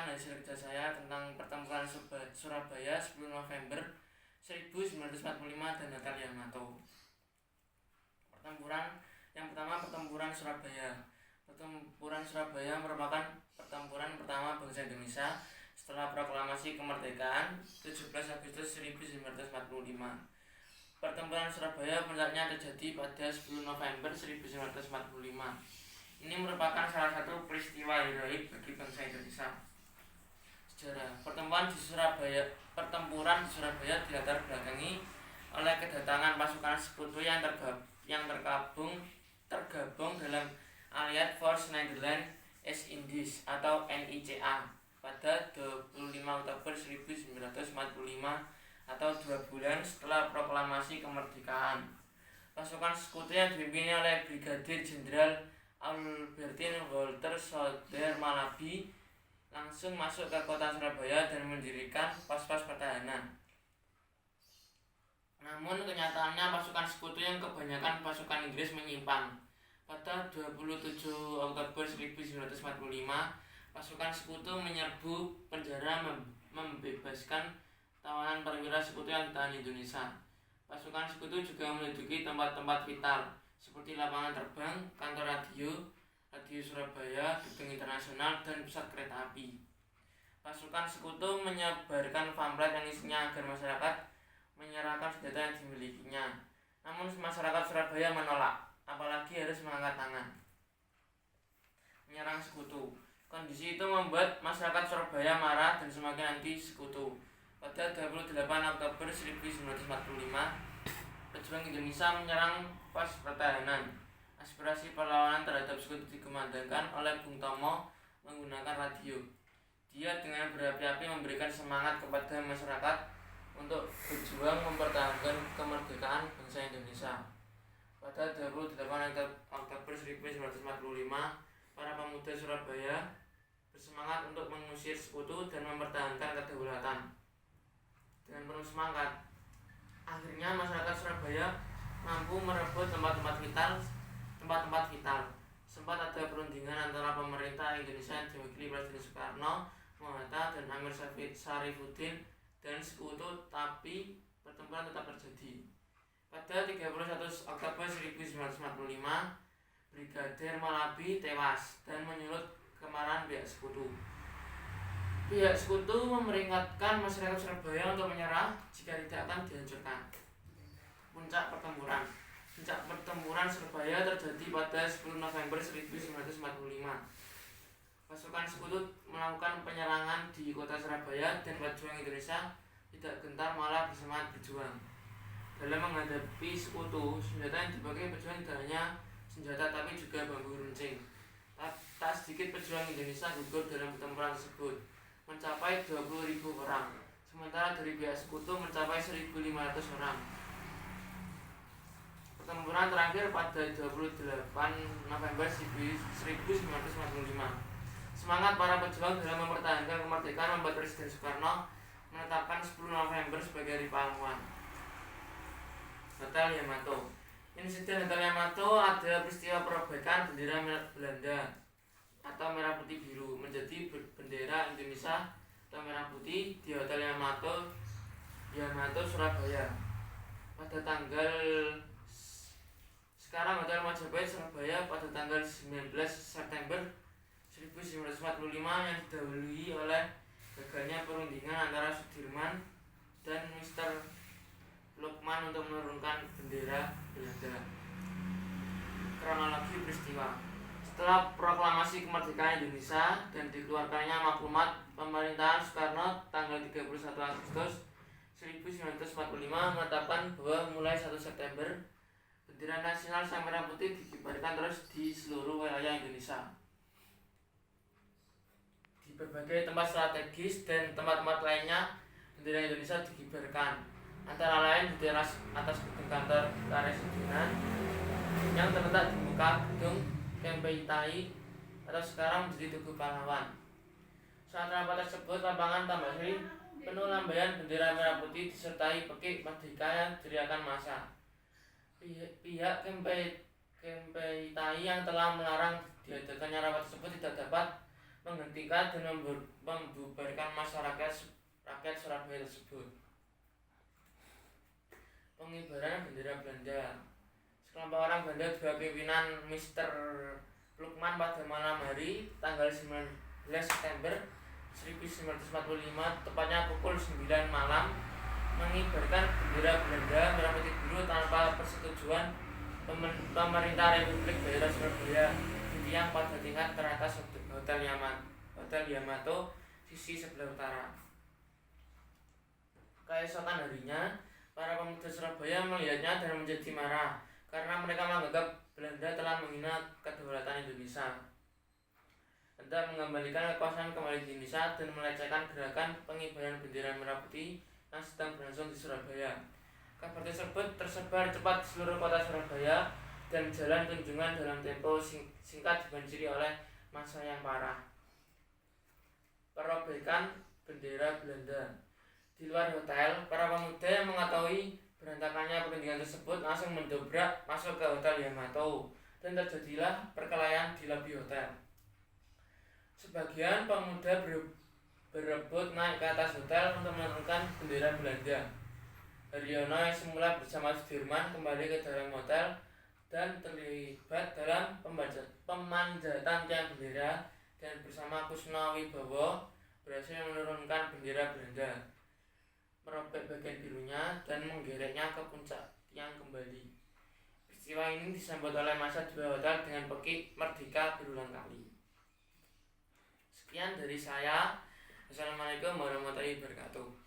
membacakan hasil kerja saya tentang pertempuran Surabaya 10 November 1945 dan Natal Yamato. Pertempuran yang pertama, pertempuran Surabaya. Pertempuran Surabaya merupakan pertempuran pertama bangsa Indonesia setelah proklamasi kemerdekaan 17 Agustus 1945. Pertempuran Surabaya puncaknya terjadi pada 10 November 1945. Ini merupakan salah satu peristiwa heroik bagi bangsa Indonesia. Sejarah pertempuran di Surabaya dilatar belakangi oleh kedatangan pasukan sekutu yang tergabung dalam Allied Force Netherlands East Indies atau NICA pada 25 Oktober 1945 atau 2 bulan setelah proklamasi kemerdekaan. Pasukan sekutu yang dipimpin oleh Brigadir Jenderal Albertin Walter Soedarmalabi langsung masuk ke kota Surabaya dan mendirikan pos-pos pertahanan. Namun kenyataannya pasukan sekutu yang kebanyakan pasukan Inggris menyimpang. Pada 27 Oktober 1945, pasukan sekutu menyerbu penjara membebaskan tawanan perwira sekutu yang ditahan Indonesia. Pasukan sekutu juga menduduki tempat-tempat vital seperti lapangan terbang, kantor radio Surabaya, gedung internasional, dan pusat kereta api. Pasukan sekutu menyebarkan pamflet yang isinya agar masyarakat menyerahkan senjata yang dimilikinya. Namun masyarakat Surabaya menolak, apalagi harus mengangkat tangan menyerang sekutu. Kondisi itu membuat masyarakat Surabaya marah dan semakin anti sekutu. Pada 28 Oktober 1945, pejuang Indonesia menyerang pos pertahanan. Aspirasi perlawanan terhadap sekutu dikumandangkan oleh Bung Tomo menggunakan radio. Dia dengan berapi-api memberikan semangat kepada masyarakat untuk berjuang mempertahankan kemerdekaan bangsa Indonesia. Pada 28 Oktober 1945, para pemuda Surabaya bersemangat untuk mengusir sekutu dan mempertahankan kedaulatan. Dengan penuh semangat, akhirnya masyarakat Surabaya mampu merebut tempat-tempat vital. Sempat ada perundingan antara pemerintah Indonesia yang diwakili Presiden Soekarno, Hatta, dan Amir Syarifuddin dan sekutu, tapi pertempuran tetap terjadi. Pada 31 Oktober 1945, Brigadir Malabi tewas dan menyulut kemarahan pihak sekutu. Pihak sekutu memperingatkan masyarakat Surabaya untuk menyerah jika tidak akan dihancurkan. Puncak pertempuran Surabaya terjadi pada 10 November 1945. Pasukan sekutu melakukan penyerangan di kota Surabaya dan pejuang Indonesia tidak gentar, malah bersemangat berjuang. Dalam menghadapi sekutu, senjata yang dipakai pejuang tidak hanya senjata tapi juga bambu runcing. Tak sedikit pejuang Indonesia gugur dalam pertempuran tersebut, mencapai 20.000 orang, sementara dari pihak sekutu mencapai 1.500 orang. Pertempuran terakhir pada 28 November 1945. Semangat para pejuang dalam mempertahankan kemerdekaan membuat Presiden Soekarno menetapkan 10 November sebagai hari pahlawan. Natal Yamato. Insiden Natal Yamato adalah peristiwa perobekan bendera Belanda atau merah putih biru menjadi bendera Indonesia atau merah putih di Hotel Yamato Surabaya pada tanggal Hotel Majapahit Surabaya pada tanggal 19 September 1945 yang didahului oleh gagalnya perundingan antara Sudirman dan Mr. Lukman untuk menurunkan bendera Belanda. Kronologi peristiwa. Setelah proklamasi kemerdekaan Indonesia dan dikeluarkannya maklumat pemerintahan Soekarno tanggal 31 Agustus 1945 menetapkan bahwa mulai 1 September bendera nasional sang merah putih dikibarkan terus di seluruh wilayah Indonesia. Di berbagai tempat strategis dan tempat-tempat lainnya bendera Indonesia dikibarkan, antara lain di teras atas gedung kantor Karesidenan yang terletak di muka gedung Kempetai atau sekarang menjadi Tugu Pahlawan. Saat rapat tersebut, lapangan Tambak Sari penuh lambaian bendera merah putih disertai pekik merdeka yang teriakan massa. Pihak Kempetai yang telah melarang diadakannya rapat tersebut tidak dapat menghentikan dan membubarkan rakyat Surabaya tersebut. Pengibaran bendera Belanda. Sekelompok orang Belanda di bawah pimpinan Mr. Lukman pada malam hari tanggal 19 September 1945 tepatnya pukul 9 malam mengibarkan bendera Belanda merah putih biru tanpa persetujuan pemerintah Republik Daerah Surabaya di tiang pada tingkat teratas Hotel Yamato sisi sebelah utara. Keesokan harinya, para pemuda Surabaya melihatnya dan menjadi marah karena mereka menganggap Belanda telah menghina kedaulatan Indonesia, hendak mengembalikan kekuasaan kembali di Indonesia dan melecehkan gerakan pengibaran bendera merah putih yang sedang berlangsung di Surabaya. Kabar tersebut tersebar cepat di seluruh kota Surabaya dan jalan Tunjungan dalam tempo singkat dibanjiri oleh massa yang parah. Perobekan bendera Belanda. Di luar hotel, para pemuda yang mengetahui berantakannya pertandingan tersebut langsung mendobrak masuk ke Hotel Yamato dan terjadilah perkelahian di lobi hotel. Sebagian pemuda berebut naik ke atas hotel untuk menurunkan bendera Belanda. Haryono yang semula bersama Sudirman kembali ke dalam hotel dan terlibat dalam pemanjatan tiang bendera dan bersama Kusno Wibowo berhasil menurunkan bendera Belanda, merobek bagian birunya dan menggereknya ke puncak tiang kembali. Peristiwa ini disambut oleh massa di bawah hotel dengan pekik Merdeka berulang kali. Sekian dari saya. Assalamualaikum warahmatullahi wabarakatuh.